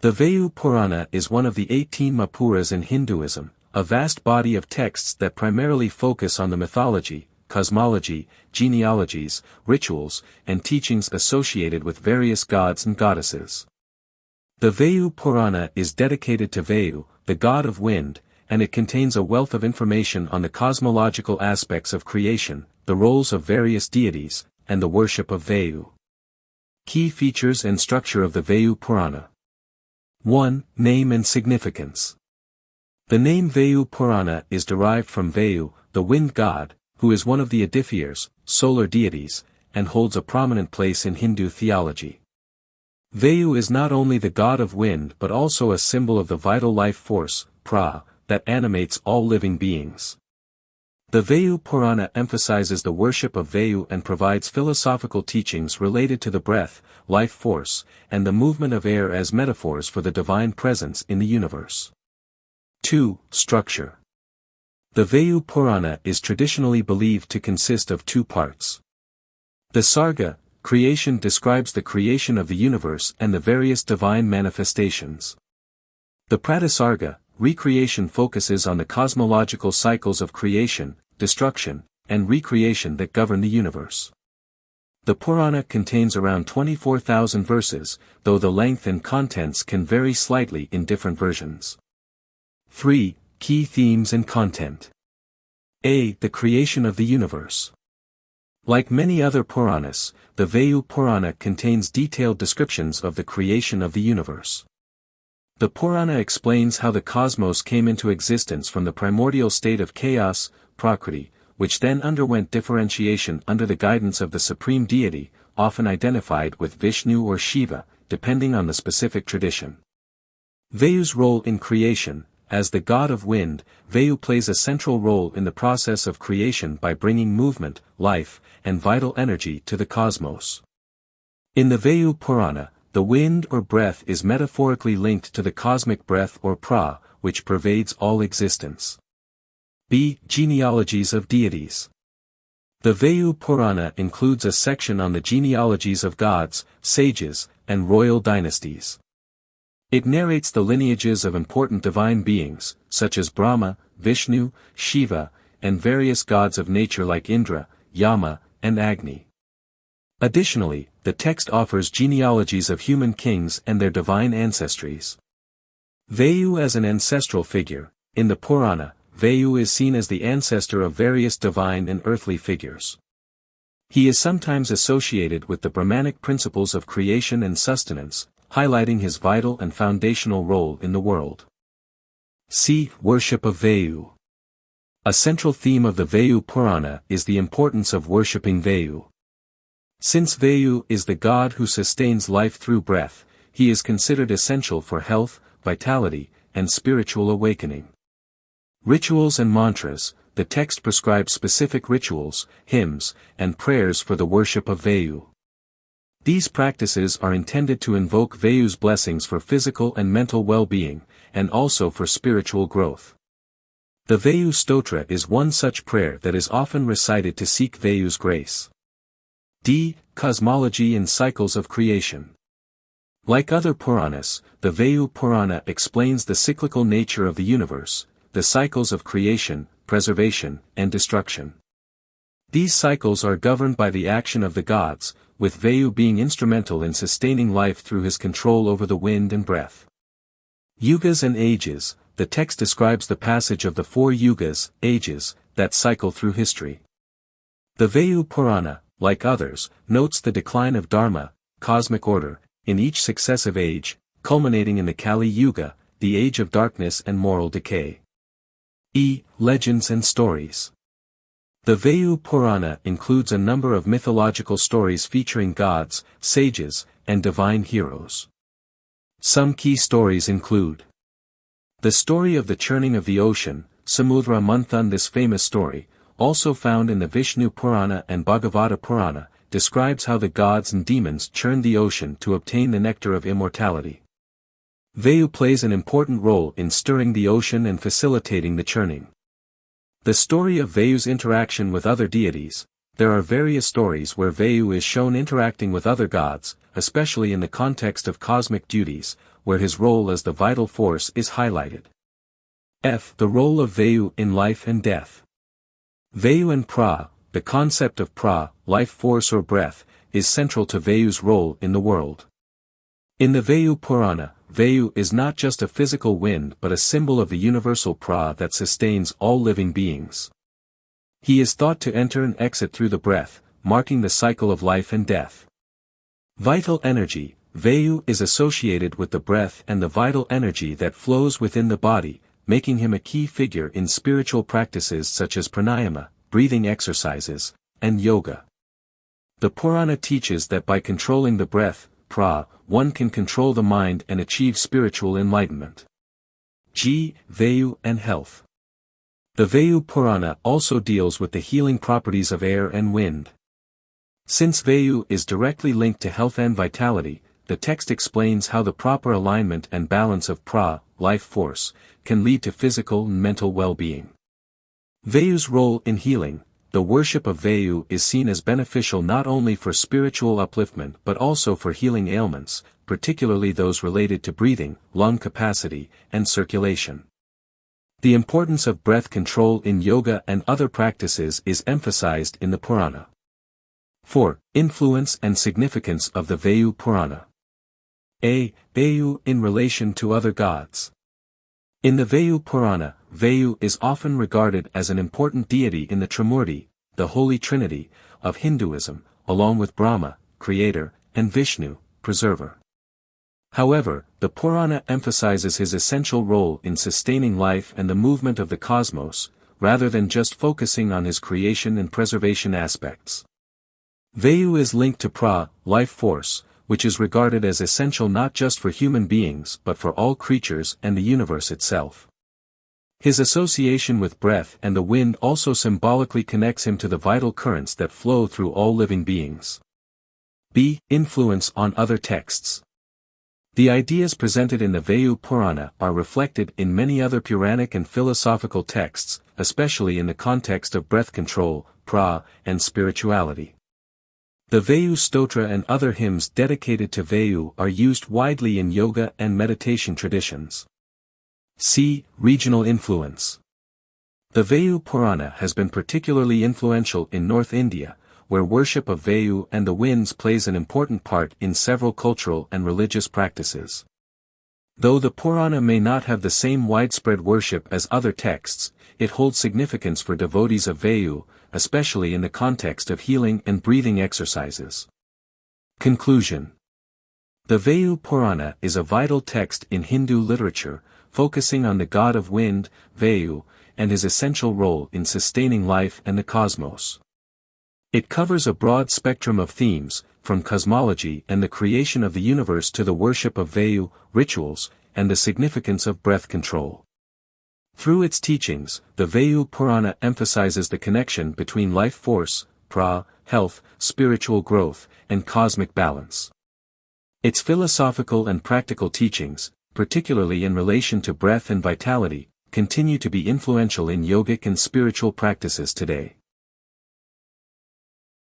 The Vayu Purana is one of the 18 Mapuras in Hinduism, a vast body of texts that primarily focus on the mythology, cosmology, genealogies, rituals, and teachings associated with various gods and goddesses. The Vayu Purana is dedicated to Vayu, the god of wind, and it contains a wealth of information on the cosmological aspects of creation, the roles of various deities, and the worship of Vayu. Key features and structure of the Vayu Purana. 1. Name and significance. The name Vayu Purana is derived from Vayu, the wind god, who is one of the Adithyas, solar deities, and holds a prominent place in Hindu theology. Vayu is not only the god of wind but also a symbol of the vital life force, pra, that animates all living beings. The Vayu Purana emphasizes the worship of Vayu and provides philosophical teachings related to the breath, life force, and the movement of air as metaphors for the divine presence in the universe. 2. Structure. The Vayu Purana is traditionally believed to consist of two parts. The Sarga, creation, describes the creation of the universe and the various divine manifestations. The Pradisarga, recreation, focuses on the cosmological cycles of creation, destruction, and recreation that govern the universe. The Purana contains around 24,000 verses, though the length and contents can vary slightly in different versions. 3. Key themes and content. A. The creation of the universe. Like many other Puranas, the Vayu Purana contains detailed descriptions of the creation of the universe. The Purana explains how the cosmos came into existence from the primordial state of chaos, Prakriti, which then underwent differentiation under the guidance of the supreme deity, often identified with Vishnu or Shiva, depending on the specific tradition. Vayu's role in creation. As the god of wind, Vayu plays a central role in the process of creation by bringing movement, life, and vital energy to the cosmos. In the Vayu Purana, the wind or breath is metaphorically linked to the cosmic breath or pra, which pervades all existence. B. Genealogies of deities. The Vayu Purana includes a section on the genealogies of gods, sages, and royal dynasties. It narrates the lineages of important divine beings, such as Brahma, Vishnu, Shiva, and various gods of nature like Indra, Yama, and Agni. Additionally, the text offers genealogies of human kings and their divine ancestries. Vayu as an ancestral figure. In the Purana, Vayu is seen as the ancestor of various divine and earthly figures. He is sometimes associated with the Brahmanic principles of creation and sustenance, highlighting his vital and foundational role in the world. C. Worship of Vayu. A central theme of the Vayu Purana is the importance of worshipping Vayu. Since Vayu is the god who sustains life through breath, he is considered essential for health, vitality, and spiritual awakening. Rituals and mantras. The text prescribes specific rituals, hymns, and prayers for the worship of Vayu. These practices are intended to invoke Vayu's blessings for physical and mental well-being, and also for spiritual growth. The Vayu Stotra is one such prayer that is often recited to seek Vayu's grace. D. Cosmology and cycles of creation. Like other Puranas, the Vayu Purana explains the cyclical nature of the universe, the cycles of creation, preservation, and destruction. These cycles are governed by the action of the gods, with Vayu being instrumental in sustaining life through his control over the wind and breath. Yugas and ages. The text describes the passage of the 4 yugas, ages, that cycle through history. The Vayu Purana, like others, notes the decline of dharma, cosmic order, in each successive age, culminating in the Kali Yuga, the age of darkness and moral decay. E. Legends and stories. The Vayu Purana includes a number of mythological stories featuring gods, sages, and divine heroes. Some key stories include the story of the churning of the ocean, Samudra Manthan. This famous story, also found in the Vishnu Purana and Bhagavata Purana, describes how the gods and demons churned the ocean to obtain the nectar of immortality. Vayu plays an important role in stirring the ocean and facilitating the churning. The story of Vayu's interaction with other deities. There are various stories where Vayu is shown interacting with other gods, especially in the context of cosmic duties, where his role as the vital force is highlighted. F. The role of Vayu in life and death. Vayu and pra, the concept of pra, life force or breath, is central to Vayu's role in the world. In the Vayu Purana, Vayu is not just a physical wind but a symbol of the universal pra that sustains all living beings. He is thought to enter and exit through the breath, marking the cycle of life and death. Vital energy, Vayu is associated with the breath and the vital energy that flows within the body, making him a key figure in spiritual practices such as pranayama, breathing exercises, and yoga. The Purana teaches that by controlling the breath, pra, one can control the mind and achieve spiritual enlightenment. G. Vayu and health. The Vayu Purana also deals with the healing properties of air and wind. Since Vayu is directly linked to health and vitality, the text explains how the proper alignment and balance of pra, life force, can lead to physical and mental well-being. Vayu's role in healing. The worship of Vayu is seen as beneficial not only for spiritual upliftment but also for healing ailments, particularly those related to breathing, lung capacity, and circulation. The importance of breath control in yoga and other practices is emphasized in the Purana. 4. Influence and significance of the Vayu Purana. A. Vayu in relation to other gods. In the Vayu Purana, Vayu is often regarded as an important deity in the Trimurti, the Holy Trinity, of Hinduism, along with Brahma, creator, and Vishnu, preserver. However, the Purana emphasizes his essential role in sustaining life and the movement of the cosmos, rather than just focusing on his creation and preservation aspects. Vayu is linked to pra, life force, which is regarded as essential not just for human beings but for all creatures and the universe itself. His association with breath and the wind also symbolically connects him to the vital currents that flow through all living beings. B. Influence on other texts. The ideas presented in the Vayu Purana are reflected in many other Puranic and philosophical texts, especially in the context of breath control, pra, and spirituality. The Vayu Stotra and other hymns dedicated to Vayu are used widely in yoga and meditation traditions. C. Regional influence. The Vayu Purana has been particularly influential in North India, where worship of Vayu and the winds plays an important part in several cultural and religious practices. Though the Purana may not have the same widespread worship as other texts, it holds significance for devotees of Vayu, especially in the context of healing and breathing exercises. Conclusion. The Vayu Purana is a vital text in Hindu literature, focusing on the god of wind, Vayu, and his essential role in sustaining life and the cosmos. It covers a broad spectrum of themes, from cosmology and the creation of the universe to the worship of Vayu, rituals, and the significance of breath control. Through its teachings, the Vayu Purana emphasizes the connection between life force, pra, health, spiritual growth, and cosmic balance. Its philosophical and practical teachings, particularly in relation to breath and vitality, continue to be influential in yogic and spiritual practices today.